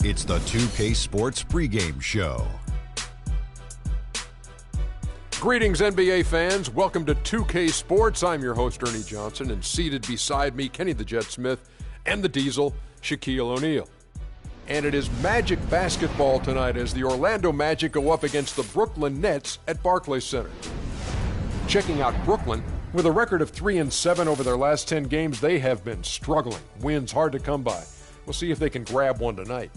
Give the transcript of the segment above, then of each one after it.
It's the 2K Sports pregame show. Greetings, NBA fans. Welcome to 2K Sports. I'm your host, Ernie Johnson, and seated beside me, Kenny the Jet Smith and the Diesel, Shaquille O'Neal. And it is Magic basketball tonight as the Orlando Magic go up against the Brooklyn Nets at Barclays Center. Checking out Brooklyn, with a record of 3-7 over their last 10 games, they have been struggling. Wins hard to come by. We'll see if they can grab one tonight.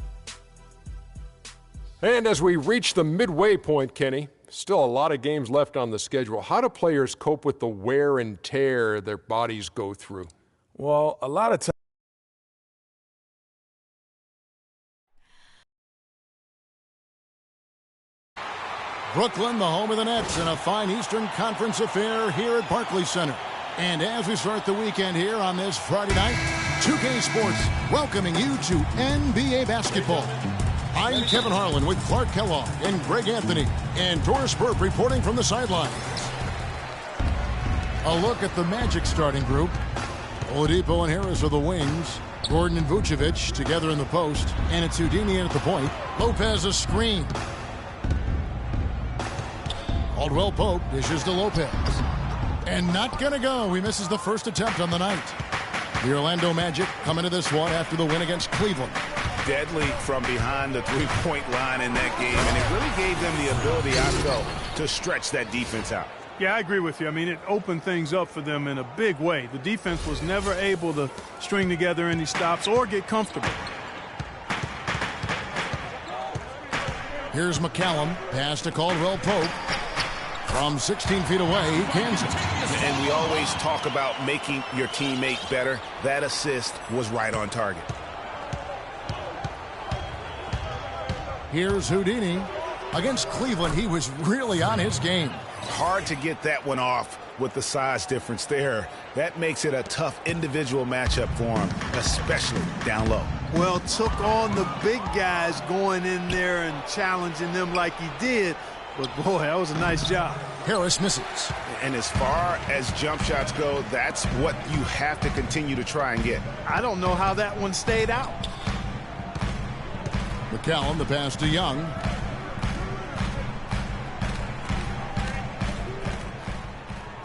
And as we reach the midway point, Kenny, still a lot of games left on the schedule. How do players cope with the wear and tear their bodies go through? Well, a lot of times. Brooklyn, the home of the Nets, in a fine Eastern Conference affair here at Barclays Center. And as we start the weekend here on this Friday night, 2K Sports welcoming you to NBA basketball. I'm Kevin Harlan with Clark Kellogg and Greg Anthony, and Doris Burke reporting from the sidelines. A look at the Magic starting group. Oladipo and Harris are the wings. Gordon and Vucevic together in the post. And it's Houdini at the point. Lopez a screen. Caldwell Pope dishes to Lopez. And not going to go. He misses the first attempt on the night. The Orlando Magic come into this one after the win against Cleveland. Deadly from behind the three-point line in that game, and it really gave them the ability, I felt, to stretch that defense out. Yeah, I agree with you. I mean, it opened things up for them in a big way. The defense was never able to string together any stops or get comfortable. Here's McCallum, pass to Caldwell Pope. From 16 feet away, he cans it. And we always talk about making your teammate better. That assist was right on target. Here's Houdini. Against Cleveland, he was really on his game. Hard to get that one off with the size difference there. That makes it a tough individual matchup for him, especially down low. Well, took on the big guys going in there and challenging them like he did. But, boy, that was a nice job. Harris misses. And as far as jump shots go, that's what you have to continue to try and get. I don't know how that one stayed out. McCallum, the pass to Young.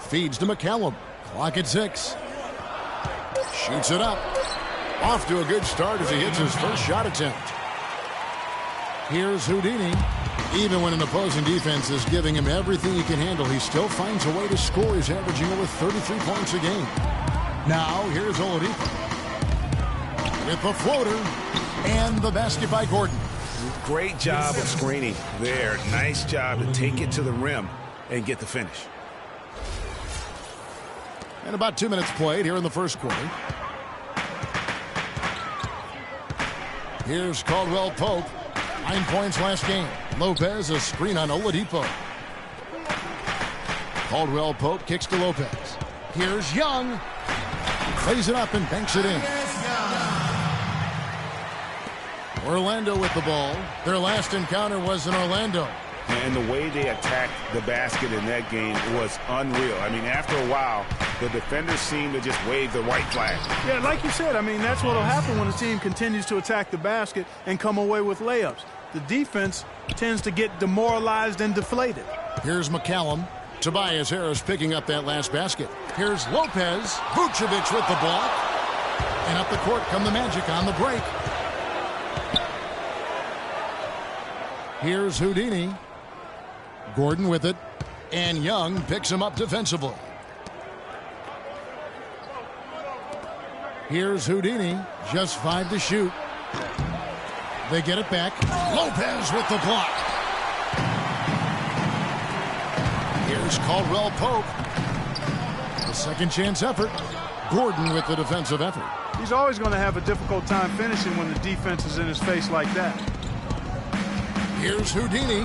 Feeds to McCallum. Clock at 6. Shoots it up. Off to a good start as he hits his first shot attempt. Here's Houdini. Even when an opposing defense is giving him everything he can handle, he still finds a way to score. He's averaging over 33 points a game. Now, here's Oladipo. With the floater and the basket by Gordon. Great job of screening there. Nice job to take it to the rim and get the finish. And about 2 minutes played here in the first quarter. Here's Caldwell Pope. 9 points last game. Lopez, a screen on Oladipo. Caldwell Pope kicks to Lopez. Here's Young. Plays it up and banks it in. Orlando with the ball. Their last encounter was in Orlando. And the way they attacked the basket in that game was unreal. I mean, after a while, the defenders seemed to just wave the white flag. Yeah, like you said, I mean, that's what will happen when a team continues to attack the basket and come away with layups. The defense tends to get demoralized and deflated. Here's McCallum. Tobias Harris picking up that last basket. Here's Lopez. Vucevic with the block. And up the court come the Magic on the break. Here's Houdini. Gordon with it. And Young picks him up defensively. Here's Houdini. Just 5 to shoot. They get it back. Lopez with the block. Here's Caldwell Pope. The second chance effort. Gordon with the defensive effort. He's always going to have a difficult time finishing when the defense is in his face like that. Here's Houdini.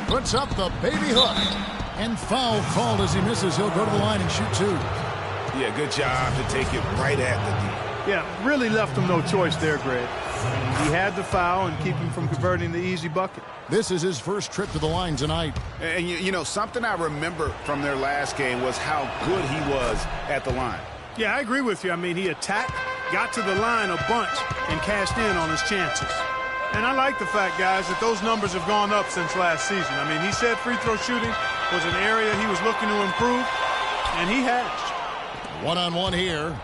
Puts up the baby hook. And foul called as he misses. He'll go to the line and shoot 2. Yeah, good job to take it right at the D. Yeah, really left him no choice there, Greg. He had the foul and keep him from converting the easy bucket. This is his first trip to the line tonight. And, you know, something I remember from their last game was how good he was at the line. Yeah, I agree with you. I mean, he attacked, got to the line a bunch, and cashed in on his chances. And I like the fact, guys, that those numbers have gone up since last season. I mean, he said free throw shooting was an area he was looking to improve, and he has. One-on-one here.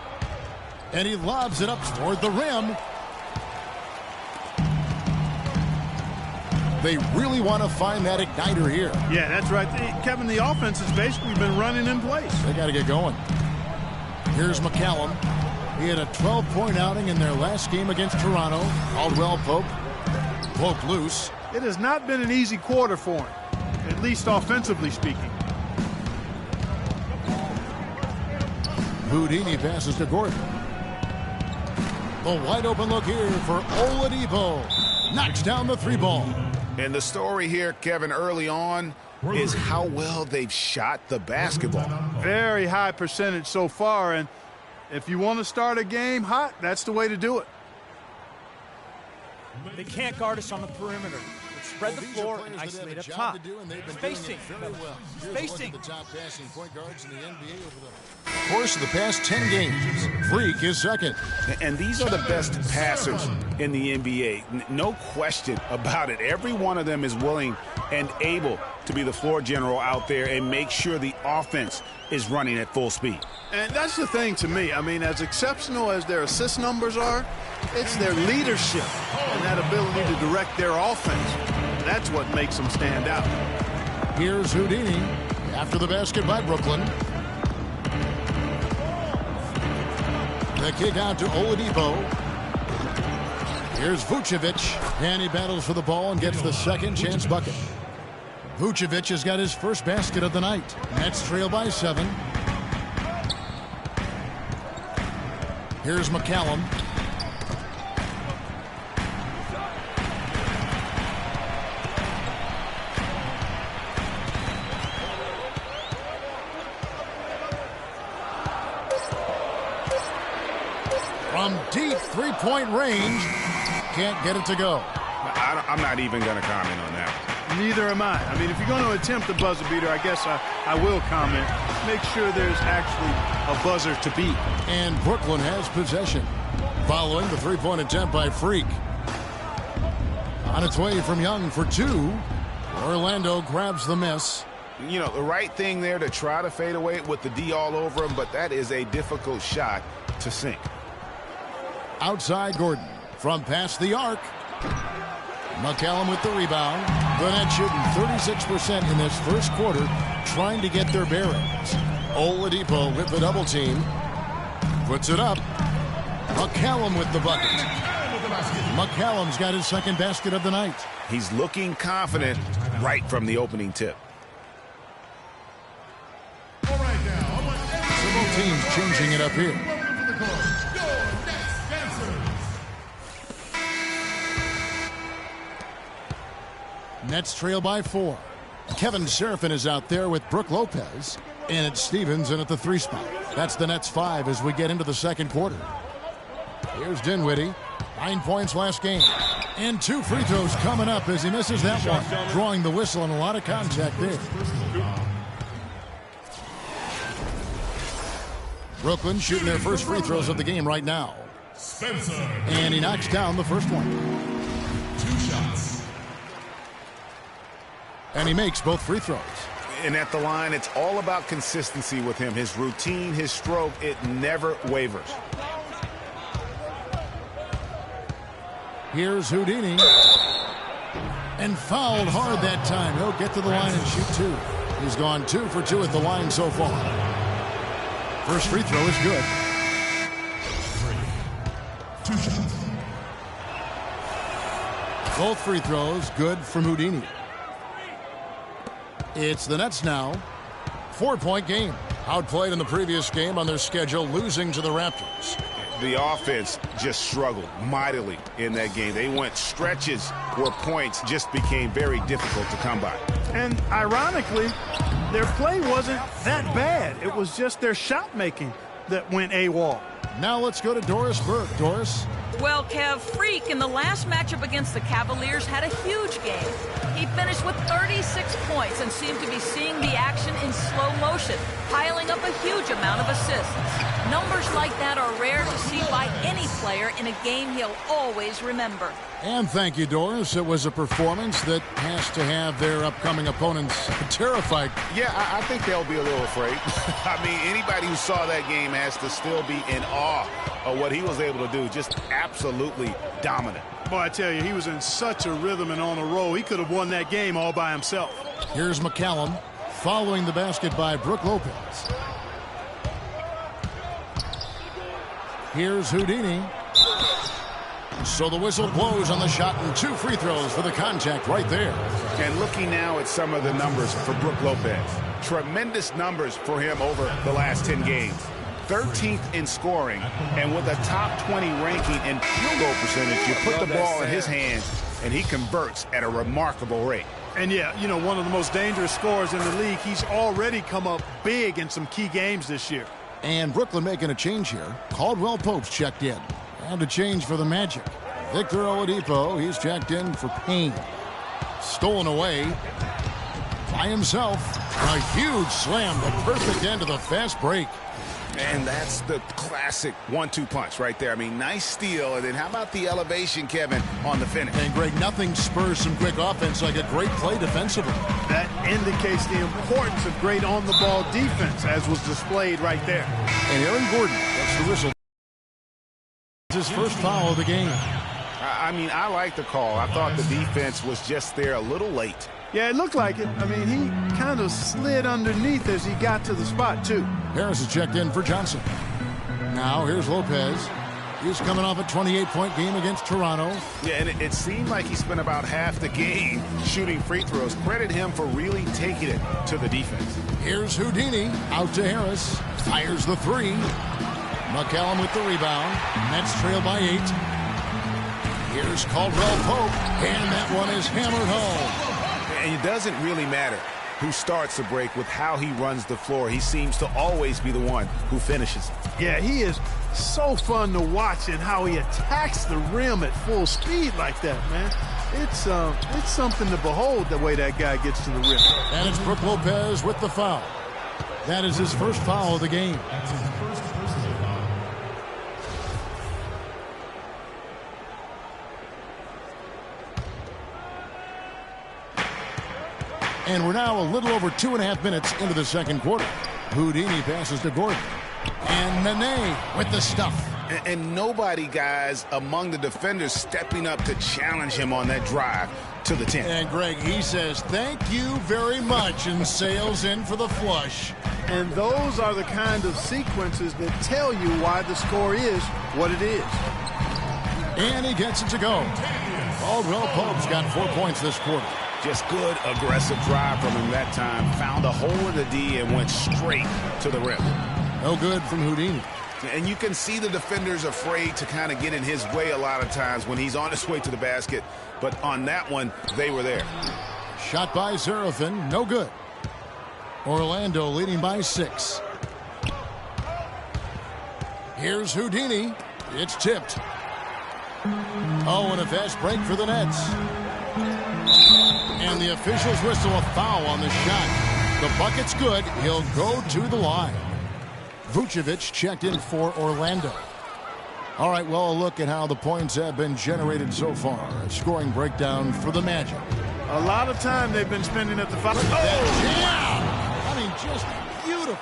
And he lobs it up toward the rim. They really want to find that igniter here. Yeah, that's right. Kevin, the offense has basically been running in place. They got to get going. Here's McCallum. He had a 12-point outing in their last game against Toronto. Caldwell Pope loose. It has not been an easy quarter for him, at least offensively speaking. Houdini passes to Gordon. The wide open look here for Oladipo. Knocks down the three ball. And the story here, Kevin, early on is how well they've shot the basketball. Very high percentage so far, and if you want to start a game hot, that's the way to do it. They can't guard us on the perimeter. Let's spread the floor and isolate up top. Spacing. Spacing. The top passing point guards in the NBA over the course of the past 10 games. Freak is second. And these are the best passers in the NBA. No question about it. Every one of them is willing and able to be the floor general out there and make sure the offense is running at full speed. And that's the thing to me. I mean, as exceptional as their assist numbers are, it's their leadership and that ability to direct their offense. That's what makes them stand out. Here's Houdini after the basket by Brooklyn. The kick out to Oladipo. Here's Vucevic, and he battles for the ball and gets the second chance bucket. Vucevic has got his first basket of the night. Nets trail by 7. Here's McCallum. From deep three-point range, can't get it to go. I'm not even going to comment on that. Neither am I. I mean, if you're going to attempt a buzzer beater, I guess I will comment. Make sure there's actually a buzzer to beat. And Brooklyn has possession. Following the three-point attempt by Freak. On its way from Young for 2. Orlando grabs the miss. You know, the right thing there to try to fade away with the D all over him, but that is a difficult shot to sink. Outside Gordon from past the arc. McCallum with the rebound. The Nets shooting 36% in this first quarter, trying to get their bearings. Oladipo with the double team. Puts it up. McCallum with the bucket. McCallum's got his second basket of the night. He's looking confident right from the opening tip. Several teams changing it up here. Nets trail by 4. Kevin Seraphin is out there with Brook Lopez. And it's Stevens in at the 3 spot. That's the Nets 5 as we get into the second quarter. Here's Dinwiddie. 9 points last game. And 2 free throws coming up as he misses that one. Drawing the whistle and a lot of contact there. Brooklyn shooting their first free throws of the game right now. And he knocks down the first one. 2 shots. And he makes both free throws. And at the line, it's all about consistency with him. His routine, his stroke, it never wavers. Here's Houdini. And fouled hard that time. He'll get to the line and shoot 2. He's gone 2 for 2 at the line so far. First free throw is good. 2 shots. Both free throws good from Houdini. It's the Nets now. 4-point game. Outplayed in the previous game on their schedule, losing to the Raptors. The offense just struggled mightily in that game. They went stretches where points just became very difficult to come by. And ironically, their play wasn't that bad. It was just their shot making that went AWOL. Now let's go to Doris Burke. Doris? Well, Kev, Freak in the last matchup against the Cavaliers had a huge game. He finished with 36 points and seemed to be seeing the action in slow motion, piling up a huge amount of assists. Numbers like that are rare to see by any player in a game he'll always remember. And thank you, Doris. It was a performance that has to have their upcoming opponents terrified. Yeah, I think they'll be a little afraid. I mean, anybody who saw that game has to still be in awe of what he was able to do. Just absolutely dominant. Boy, I tell you, he was in such a rhythm and on a roll. He could have won that game all by himself. Here's McCallum following the basket by Brook Lopez. Here's Houdini. So the whistle blows on the shot and 2 free throws for the contact right there. And looking now at some of the numbers for Brook Lopez. Tremendous numbers for him over the last 10 games. 13th in scoring, and with a top 20 ranking in field goal percentage, you put the ball in his hands, and he converts at a remarkable rate. And yeah, you know, one of the most dangerous scorers in the league. He's already come up big in some key games this year. And Brooklyn making a change here. Caldwell Pope's checked in. And a change for the Magic. Victor Oladipo, he's checked in for Payne. Stolen away by himself. A huge slam, the perfect end of the fast break. And that's the classic 1-2 punch right there. I mean, nice steal. And then how about the elevation, Kevin, on the finish? And, Greg, nothing spurs some quick offense like a great play defensively. That indicates the importance of great on-the-ball defense, as was displayed right there. And Aaron Gordon gets the whistle. His first foul of the game. I mean, I like the call. I thought the defense was just there a little late. Yeah, it looked like it. I mean, he kind of slid underneath as he got to the spot, too. Harris is checked in for Johnson. Now, here's Lopez. He's coming off a 28-point game against Toronto. Yeah, and it seemed like he spent about half the game shooting free throws. Credit him for really taking it to the defense. Here's Houdini. Out to Harris. Fires the 3. McCallum with the rebound. Nets trail by 8. Here's Caldwell Pope. And that one is hammered home. And it doesn't really matter who starts the break with how he runs the floor. He seems to always be the one who finishes. Yeah, he is so fun to watch and how he attacks the rim at full speed like that, man. It's something to behold the way that guy gets to the rim. And it's Brook Lopez with the foul. That is his first foul of the game. And we're now a little over 2.5 minutes into the second quarter. Houdini passes to Gordon. And Nene with the stuff. And nobody, guys, among the defenders stepping up to challenge him on that drive to the 10. And, Greg, he says, thank you very much, and sails in for the flush. And those are the kind of sequences that tell you why the score is what it is. And he gets it to go. Caldwell Pope's got 4 points this quarter. Just good, aggressive drive from him that time. Found a hole in the D and went straight to the rim. No good from Houdini. And you can see the defenders afraid to kind of get in his way a lot of times when he's on his way to the basket. But on that one, they were there. Shot by Seraphin, no good. Orlando leading by 6. Here's Houdini. It's tipped. Oh, and a fast break for the Nets. And the officials whistle a foul on the shot. The bucket's good. He'll go to the line. Vucevic checked in for Orlando. All right, well, a look at how the points have been generated so far. A scoring breakdown for the Magic. A lot of time they've been spending at the foul. I mean, just beautiful.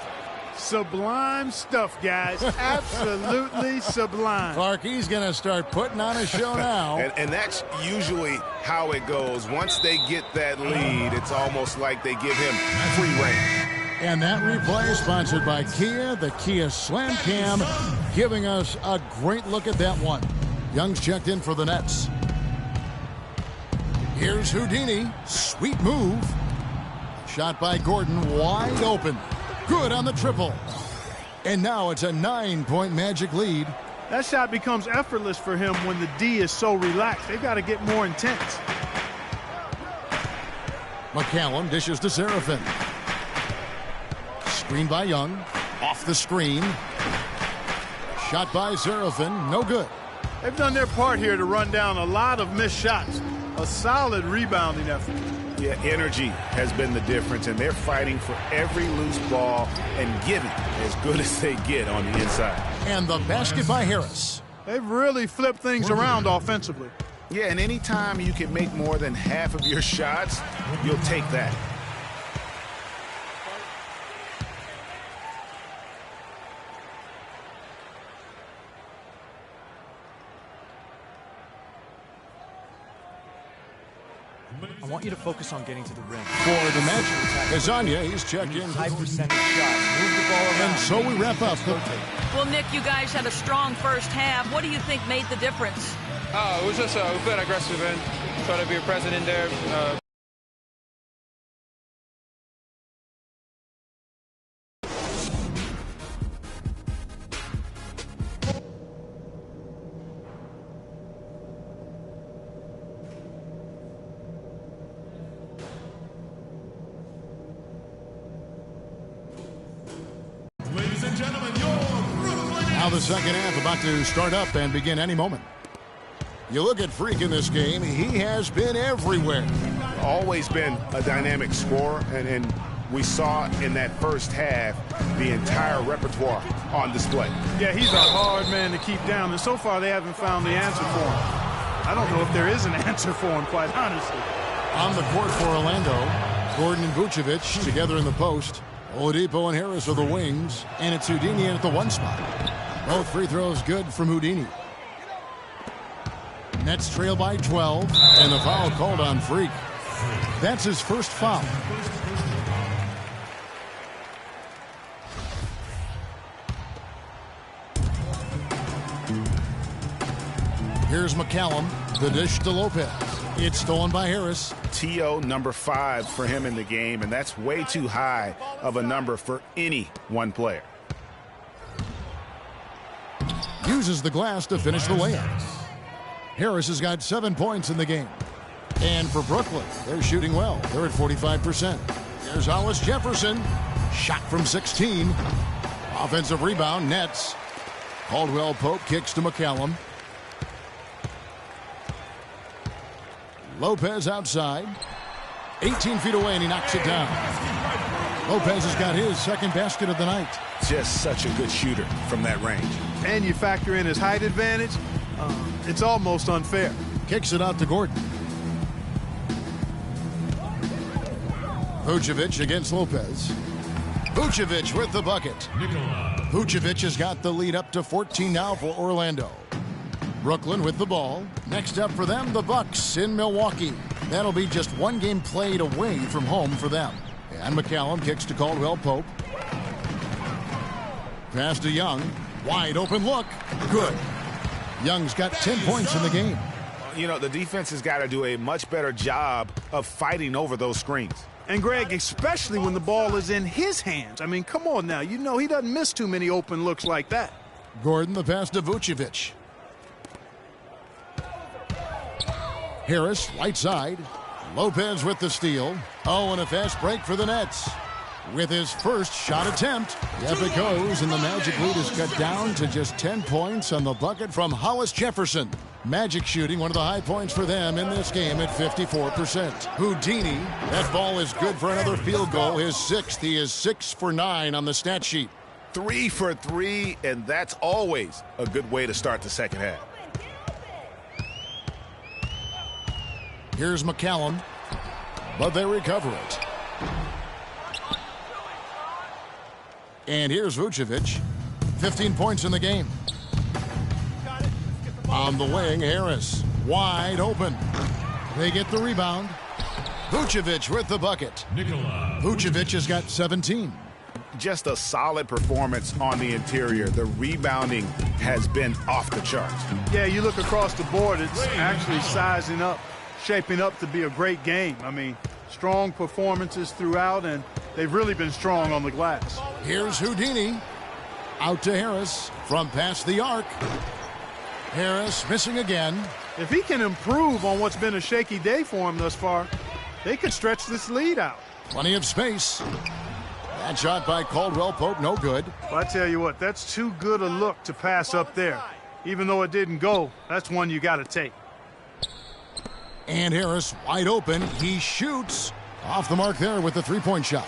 Sublime stuff, guys. Absolutely sublime. Clark, he's going to start putting on a show now. And that's usually how it goes. Once they get that lead, it's almost like they give him free reign. And that replay is sponsored by Kia, the Kia Slam Cam, giving us a great look at that one. Young's checked in for the Nets. Here's Houdini. Sweet move. Shot by Gordon, wide open. Good on the triple. And now it's a 9-point Magic lead. That shot becomes effortless for him when the D is so relaxed. They've got to get more intense. McCallum dishes to Seraphin. Screen by Young. Off the screen. Shot by Seraphin. No good. They've done their part here to run down a lot of missed shots. A solid rebounding effort. Yeah, energy has been the difference, and they're fighting for every loose ball and giving as good as they get on the inside. And the basket by Harris. They've really flipped things around offensively. Yeah, and anytime you can make more than half of your shots, you'll take that. I want you to focus on getting to the rim. For the Magic, Kazanya, he's checked in. High percentage shots. Move the ball around. And so we wrap up. Well, Nick, you guys had a strong first half. What do you think made the difference? It was just we played aggressive and try to be present in there. Ladies and gentlemen, your Brooklyn. Now the second half about to start up and begin any moment. You look at Freak in this game, he has been everywhere. Always been a dynamic scorer, and we saw in that first half the entire repertoire on display. Yeah, he's a hard man to keep down, and so far they haven't found the answer for him. I don't know if there is an answer for him, quite honestly. On the court for Orlando, Gordon and Vucevic together in the post. Oladipo and Harris are the wings, and it's Houdini at the one spot. Both free throws good from Houdini. Nets trail by 12, and the foul called on Freak. That's his first foul. Here's McCallum, the dish to Lopez. It's stolen by Harris. TO number 5 for him in the game, and that's way too high of a number for any one player. Uses the glass to finish the layup. Harris has got 7 points in the game. And for Brooklyn, they're shooting well. They're at 45%. Here's Hollis Jefferson. Shot from 16. Offensive rebound, Nets. Caldwell Pope kicks to McCallum. Lopez outside. 18 feet away, and he knocks it down. Lopez has got his second basket of the night. Just such a good shooter from that range. And you factor in his height advantage, it's almost unfair. Kicks it out to Gordon. Vucevic against Lopez. Vucevic with the bucket. Vucevic has got the lead up to 14 now for Orlando. Brooklyn with the ball. Next up for them, the Bucks in Milwaukee. That'll be just one game played away from home for them. And McCallum kicks to Caldwell Pope. Pass to Young. Wide open look. Good. Young's got 10 points in the game. You know, the defense has got to do a much better job of fighting over those screens. And, Greg, especially when the ball is in his hands. I mean, come on now. You know he doesn't miss too many open looks like that. Gordon the pass to Vucevic. Harris, right side. Lopez with the steal. Oh, and a fast break for the Nets. With his first shot attempt. Yep, it goes, and the Magic lead is cut down to just 10 points on the bucket from Hollis Jefferson. Magic shooting one of the high points for them in this game at 54%. Houdini, that ball is good for another field goal. His sixth. He is 6 for 9 on the stat sheet. 3 for 3, and that's always a good way to start the second half. Here's McCallum, but they recover it. And here's Vucevic. 15 points in the game. On the wing, Harris. Wide open. They get the rebound. Vucevic with the bucket. Vucevic has got 17. Just a solid performance on the interior. The rebounding has been off the charts. Yeah, you look across the board, it's actually sizing up, shaping up to be a great game. I mean, strong performances throughout, and they've really been strong on the glass. Here's Houdini. Out to Harris from past the arc. Harris missing again. If he can improve on what's been a shaky day for him thus far, they could stretch this lead out. Plenty of space. That shot by Caldwell Pope, no good. Well, I tell you what, that's too good a look to pass up there. Even though it didn't go, that's one you got to take. And Harris wide open. He shoots off the mark there with the three-point shot.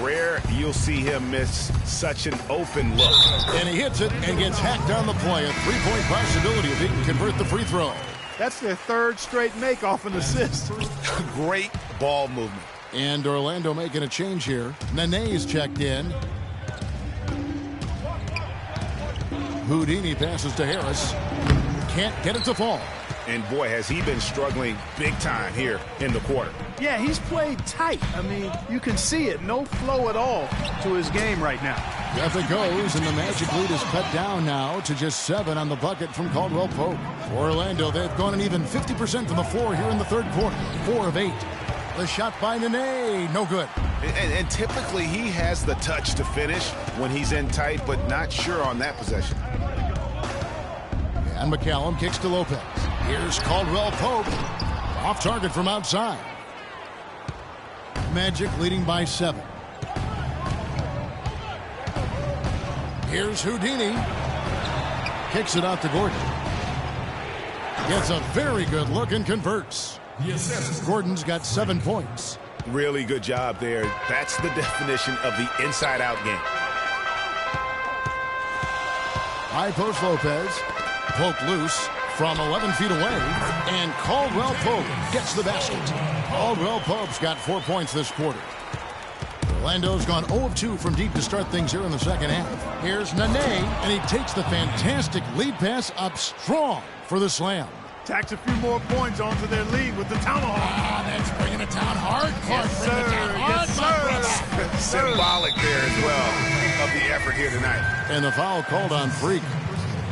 Rare you'll see him miss such an open look. And he hits it and gets hacked on the play. A three-point possibility if he can convert the free throw. That's their third straight make off an assist. Great ball movement. And Orlando making a change here. Nene's checked in. Houdini passes to Harris. Can't get it to fall. And boy, has he been struggling big time here in the quarter. Yeah, he's played tight. I mean, you can see it. No flow at all to his game right now. Up it goes, and the Magic lead is cut down now to just 7 on the bucket from Caldwell Pope. For Orlando, they've gone an even 50% from the floor here in the third quarter. 4 of 8. The shot by Nene, no good. And typically he has the touch to finish when he's in tight, but not sure on that possession. And McCallum kicks to Lopez. Here's Caldwell Pope. Off target from outside. Magic leading by 7. Here's Houdini. Kicks it out to Gordon. Gets a very good look and converts. Yes. Gordon's got 7 points. Really good job there. That's the definition of the inside-out game. High post Lopez. Pope loose from 11 feet away. And Caldwell Pope gets the basket. Caldwell Pope's got 4 points this quarter. Orlando's gone 0 of 2 from deep to start things here in the second half. Here's Nene, and he takes the fantastic lead pass up strong for the slam. Tacks a few more points onto their lead with the tomahawk. That's bringing it down hard. Yes, sir. Yes, sir. Symbolic there as well of the effort here tonight. And the foul called on Freak.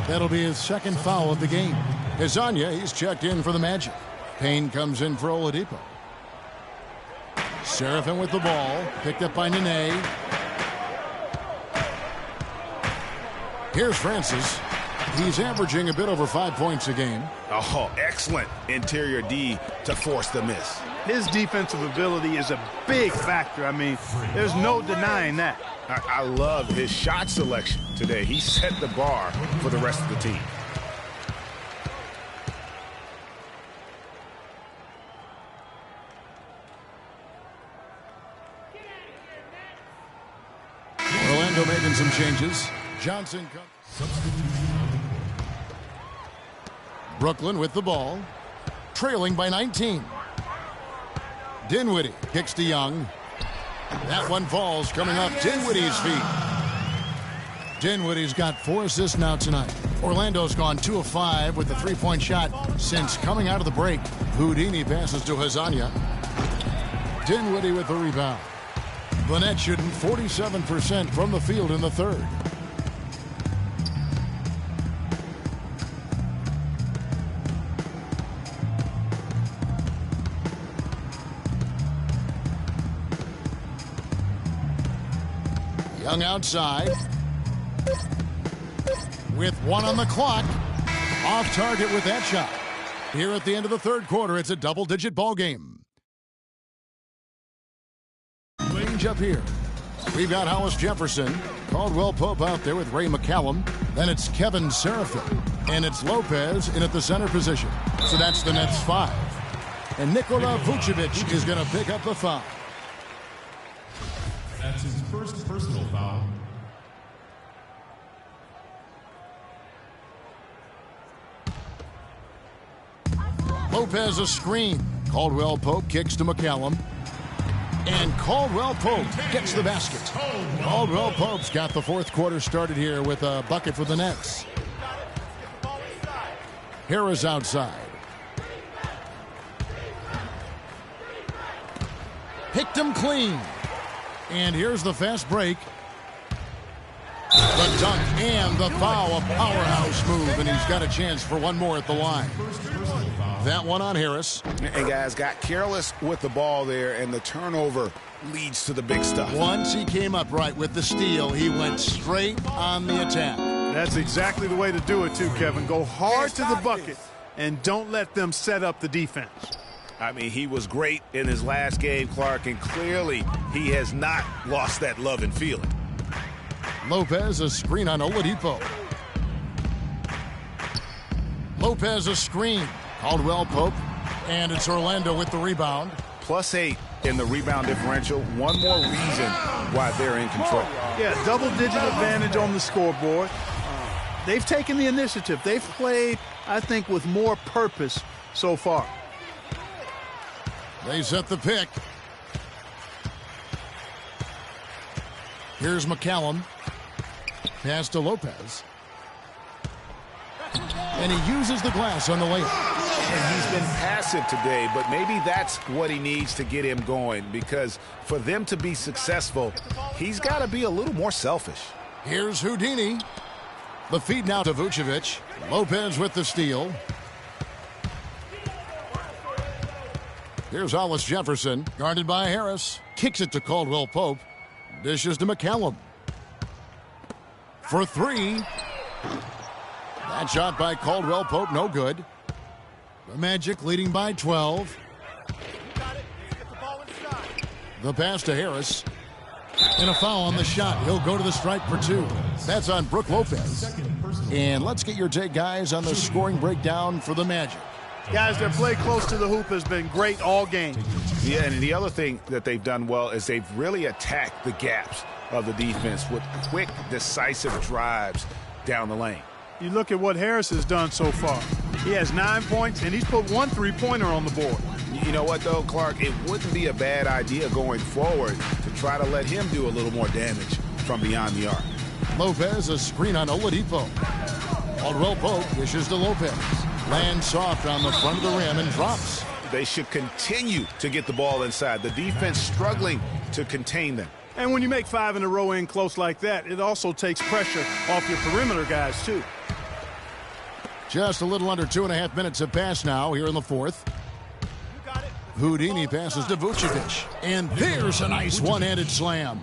That'll be his second foul of the game. Hezonja, he's checked in for the Magic. Payne comes in for Oladipo. Seraphin with the ball. Picked up by Nene. Here's Francis. He's averaging a bit over 5 points a game. Oh, excellent interior D to force the miss. His defensive ability is a big factor. I mean, there's no denying that. I love his shot selection today. He set the bar for the rest of the team. Orlando making some changes. Johnson comes. Brooklyn with the ball, trailing by 19. Dinwiddie kicks to Young. That one falls, coming up Dinwiddie's feet. Dinwiddie's got 4 assists now tonight. Orlando's gone 2 of 5 with the three-point shot since coming out of the break. Houdini passes to Hezonja. Dinwiddie with the rebound. Burnett shooting 47% from the field in the third. Young outside. With 1 on the clock. Off target with that shot. Here at the end of the third quarter, it's a double-digit ball game. Range up here. We've got Hollis Jefferson. Caldwell Pope out there with Ray McCallum. Then it's Kevin Seraphin. And it's Lopez in at the center position. So that's the Nets 5. And Nikola Vucevic is going to pick up the foul. That's his first personal foul. Lopez a screen. Caldwell Pope kicks to McCallum. And Caldwell Pope gets the basket. Caldwell Pope's got the fourth quarter started here with a bucket for the Nets. Harris outside. Picked him clean. And here's the fast break. The dunk and the foul, a powerhouse move, and he's got a chance for one more at the line. That one on Harris. And guys got careless with the ball there, and the turnover leads to the big stuff. Once he came up right with the steal, he went straight on the attack. That's exactly the way to do it too, Kevin. Go hard to the bucket and don't let them set up the defense. I mean, he was great in his last game, Clark, and clearly he has not lost that love and feeling. Lopez a screen on Oladipo. Lopez a screen. Caldwell Pope. And it's Orlando with the rebound. +8 in the rebound differential. One more reason why they're in control. Yeah, double-digit advantage on the scoreboard. They've taken the initiative. They've played, I think, with more purpose so far. They set the pick. Here's McCallum. Pass to Lopez. And he uses the glass on the layup. And he's been passive today, but maybe that's what he needs to get him going, because for them to be successful, he's got to be a little more selfish. Here's Houdini. The feed now to Vucevic. Lopez with the steal. Here's Hollis Jefferson, guarded by Harris. Kicks it to Caldwell Pope. Dishes to McCallum. For three. That shot by Caldwell Pope, no good. The Magic leading by 12. The pass to Harris. And a foul on the shot. He'll go to the stripe for two. That's on Brook Lopez. And let's get your take, guys, on the scoring breakdown for the Magic. Guys, their play close to the hoop has been great all game. Yeah, and the other thing that they've done well is they've really attacked the gaps of the defense with quick, decisive drives down the lane. You look at what Harris has done so far. He has 9 points, and he's put 1 3-pointer on the board. You know what, though, Clark? It wouldn't be a bad idea going forward to try to let him do a little more damage from beyond the arc. Lopez, a screen on Oladipo. Caldwell Pope dishes to Lopez. Lands soft on the front of the rim and drops. They should continue to get the ball inside. The defense struggling to contain them. And when you make 5 in a row in close like that, it also takes pressure off your perimeter guys, too. Just a little under 2.5 minutes have passed now here in the fourth. Houdini passes to Vucevic. And there's a nice one-handed slam.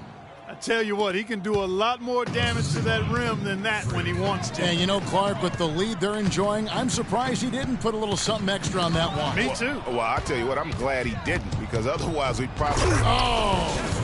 I tell you what, he can do a lot more damage to that rim than that when he wants to. And you know, Clark, with the lead they're enjoying, I'm surprised he didn't put a little something extra on that one. Me too. Well, I'll tell you what, I'm glad he didn't, because otherwise we'd probably... Oh!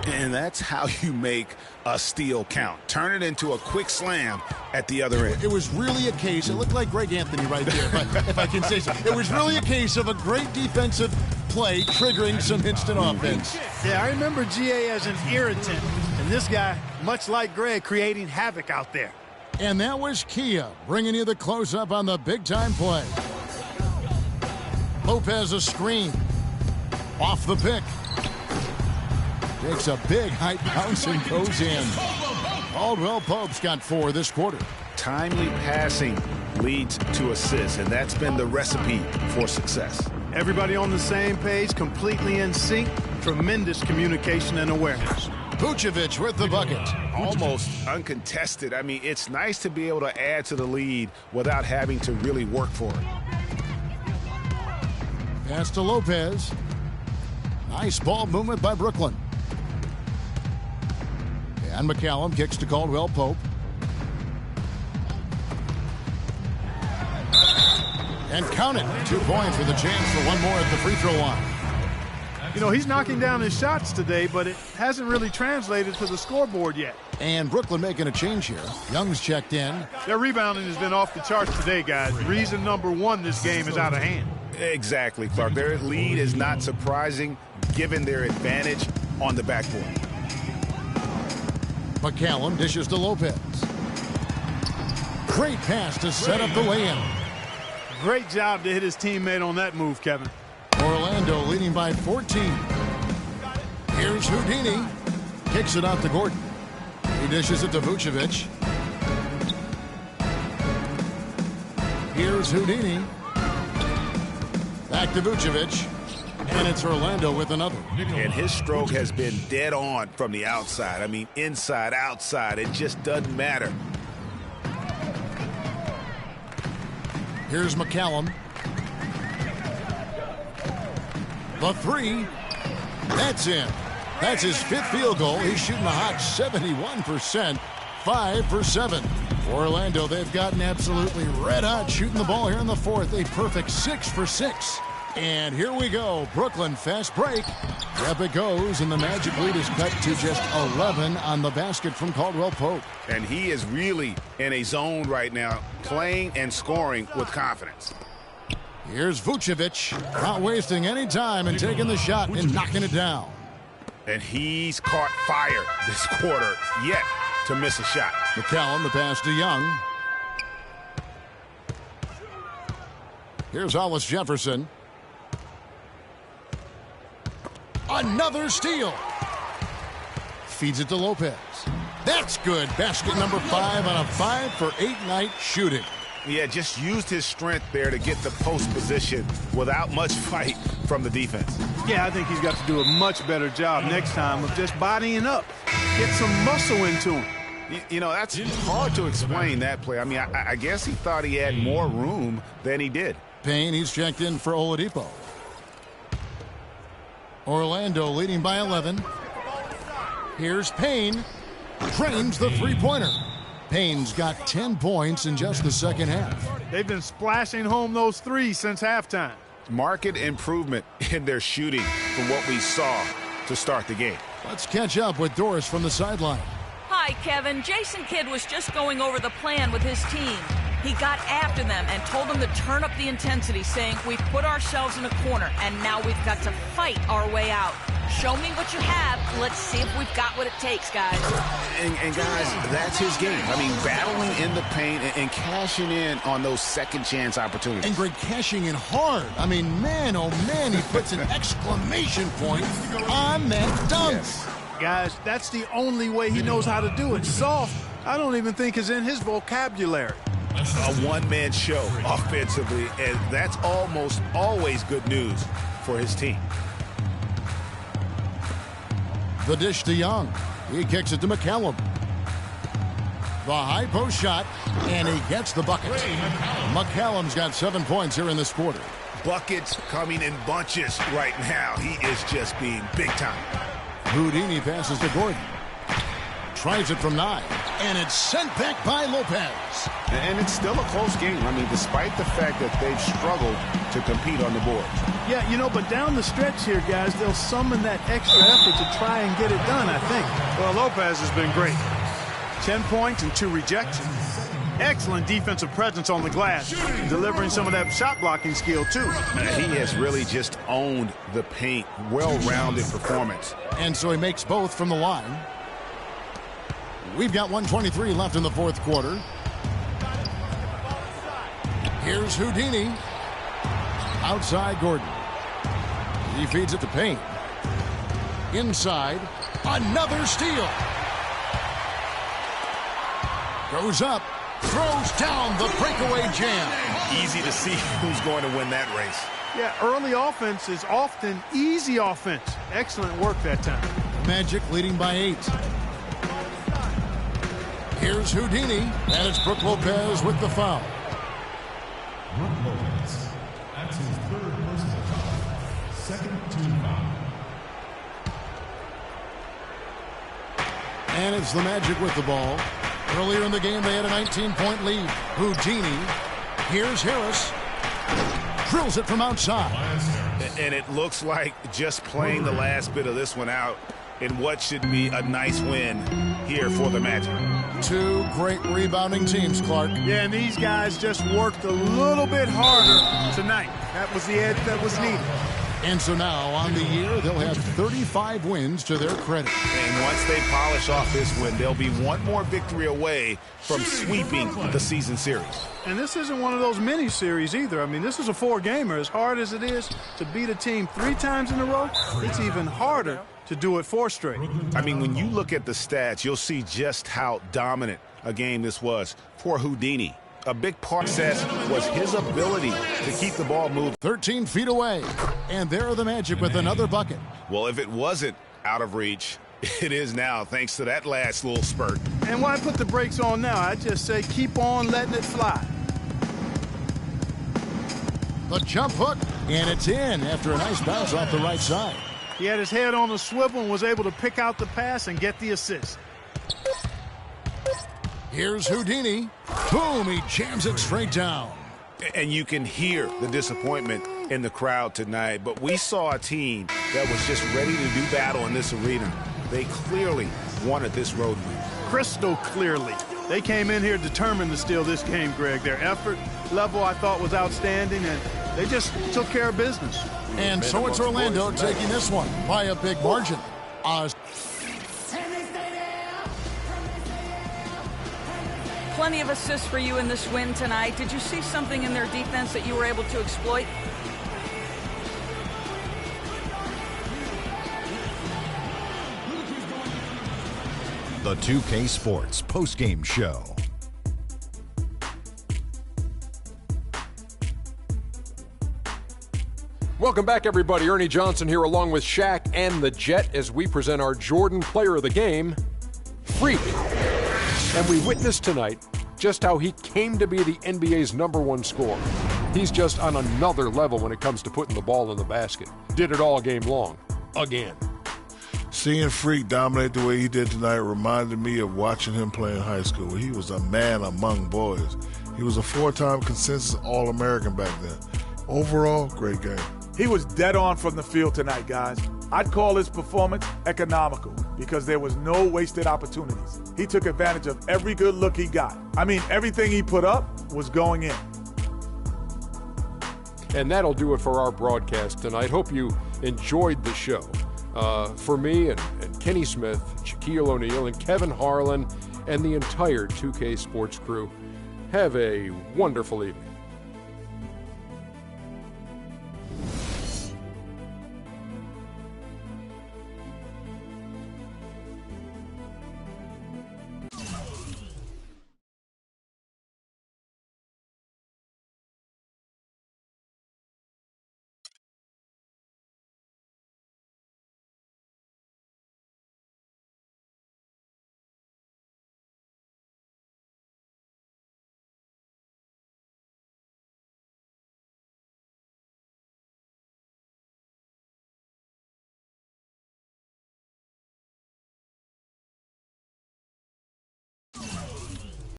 And that's how you make a steal count. Turn it into a quick slam at the other end. It was really a case, it looked like Greg Anthony right there, but if I can say so. It was really a case of a great defensive play triggering some instant offense. Yeah, I remember GA as an irritant, and this guy, much like Greg, creating havoc out there. And that was Kia bringing you the close-up on the big-time play. Lopez a screen. Off the pick. Takes a big height bounce and goes in. Caldwell Pope's got 4 this quarter. Timely passing leads to assists, and that's been the recipe for success. Everybody on the same page, completely in sync. Tremendous communication and awareness. Vucevic with the bucket. Almost uncontested. I mean, it's nice to be able to add to the lead without having to really work for it. Pass to Lopez. Nice ball movement by Brooklyn. And McCallum kicks to Caldwell Pope. And count it. 2 points with a chance for one more at the free throw line. You know, he's knocking down his shots today, but it hasn't really translated to the scoreboard yet. And Brooklyn making a change here. Young's checked in. Their rebounding has been off the charts today, guys. Reason number 1, this game is out of hand. Exactly, Clark. Their lead is not surprising given their advantage on the backboard. McCallum dishes to Lopez. Great pass to set up the lay-in. Great job to hit his teammate on that move, Kevin. Orlando leading by 14. Here's Houdini. Kicks it out to Gordon. He dishes it to Vucevic. Here's Houdini. Back to Vucevic. And it's Orlando with another. And his stroke has been dead on from the outside. I mean, inside, outside, it just doesn't matter. Here's McCallum. The 3. That's in. That's his 5th field goal. He's shooting a hot 71%. 5 for 7. Orlando, they've gotten absolutely red hot shooting the ball here in the 4th. A perfect 6 for 6. And here we go. Brooklyn fast break. Up it goes, and the Magic lead is cut to just 11 on the basket from Caldwell Pope. And he is really in a zone right now, playing and scoring with confidence. Here's Vucevic, not wasting any time and taking the shot and knocking it down. And he's caught fire this quarter, yet to miss a shot. McCallum, the pass to Young. Here's Hollis Jefferson. Another steal. Feeds it to Lopez. That's good. Basket number 5 on a 5-for-8 night shooting. Yeah, just used his strength there to get the post position without much fight from the defense. Yeah, I think he's got to do a much better job next time of just bodying up. Get some muscle into him. You know, that's hard to explain that play. I mean, I guess he thought he had more room than he did. Payne, he's checked in for Oladipo. Orlando leading by 11. Here's Payne. Drains the three-pointer. Payne's got 10 points in just the second half. They've been splashing home those threes since halftime. Marked improvement in their shooting from what we saw to start the game. Let's catch up with Doris from the sideline. Hi, Kevin. Jason Kidd was just going over the plan with his team. He got after them and told them to turn up the intensity, saying, we've put ourselves in a corner, and now we've got to fight our way out. Show me what you have. Let's see if we've got what it takes, guys. And guys, that's his game. I mean, battling in the paint and cashing in on those second chance opportunities. And Greg, cashing in hard. I mean, man, oh man, he puts an exclamation point on that dunk. Yes. Guys, that's the only way he knows how to do it. Soft, I don't even think is in his vocabulary. A one-man show offensively, and that's almost always good news for his team. The dish to Young. He kicks it to McCallum. The high post shot, and he gets the bucket. McCallum's got 7 points here in this quarter. Buckets coming in bunches right now. He is just being big time. Houdini passes to Gordon. Tries it from 9, and it's sent back by Lopez. And it's still a close game. I mean, despite the fact that they've struggled to compete on the board. Yeah, you know, but down the stretch here, guys, they'll summon that extra effort to try and get it done, I think. Well, Lopez has been great. 10 points and 2 rejections. Excellent defensive presence on the glass, delivering some of that shot blocking skill, too. He has really just owned the paint. Well-rounded performance. And so he makes both from the line. We've got 1:23 left in the fourth quarter. Here's Houdini. Outside Gordon. He feeds it to Payne. Inside. Another steal. Goes up. Throws down the breakaway jam. Easy to see who's going to win that race. Yeah, early offense is often easy offense. Excellent work that time. Magic leading by 8. Here's Houdini, and it's Brook Lopez with the foul. Brook Lopez. That's his 3rd personal foul. 2nd team foul. And it's the Magic with the ball. Earlier in the game, they had a 19-point lead. Houdini. Here's Harris. Drills it from outside. And it looks like just playing the last bit of this one out in what should be a nice win here for the Magic. 2 great rebounding teams, Clark. Yeah, and these guys just worked a little bit harder tonight. That was the edge that was needed. And so now, on the year, they'll have 35 wins to their credit. And once they polish off this win, they'll be one more victory away from sweeping the season series. And this isn't one of those mini-series either. I mean, this is a 4-gamer. As hard as it is to beat a team 3 times in a row, it's even harder to do it 4 straight. I mean, when you look at the stats, you'll see just how dominant a game this was for Houdini. A big part of success was his ability to keep the ball moving. 13 feet away, and there are the Magic with another bucket. Well, if it wasn't out of reach, it is now, thanks to that last little spurt. And why put the brakes on now? I just say keep on letting it fly. The jump hook, and it's in after a nice bounce off the right side. He had his head on the swivel and was able to pick out the pass and get the assist. Here's Houdini. Boom, he jams it straight down. And you can hear the disappointment in the crowd tonight. But we saw a team that was just ready to do battle in this arena. They clearly wanted this road win. Crystal clearly. They came in here determined to steal this game, Greg. Their effort level, I thought, was outstanding, and they just took care of business. And so it's Orlando taking this one by a big margin. Plenty of assists for you in this win tonight. Did you see something in their defense that you were able to exploit? The 2K Sports postgame show. Welcome back, everybody. Ernie Johnson here along with Shaq and the Jet as we present our Jordan Player of the Game, Freak. And we witnessed tonight just how he came to be the NBA's #1 scorer. He's just on another level when it comes to putting the ball in the basket. Did it all game long. Again. Seeing Freak dominate the way he did tonight reminded me of watching him play in high school. He was a man among boys. He was a 4-time consensus All-American back then. Overall, great game. He was dead on from the field tonight, guys. I'd call his performance economical because there was no wasted opportunities. He took advantage of every good look he got. I mean, everything he put up was going in. And that'll do it for our broadcast tonight. Hope you enjoyed the show. For me and Kenny Smith, Shaquille O'Neal, and Kevin Harlan, and the entire 2K Sports crew, have a wonderful evening.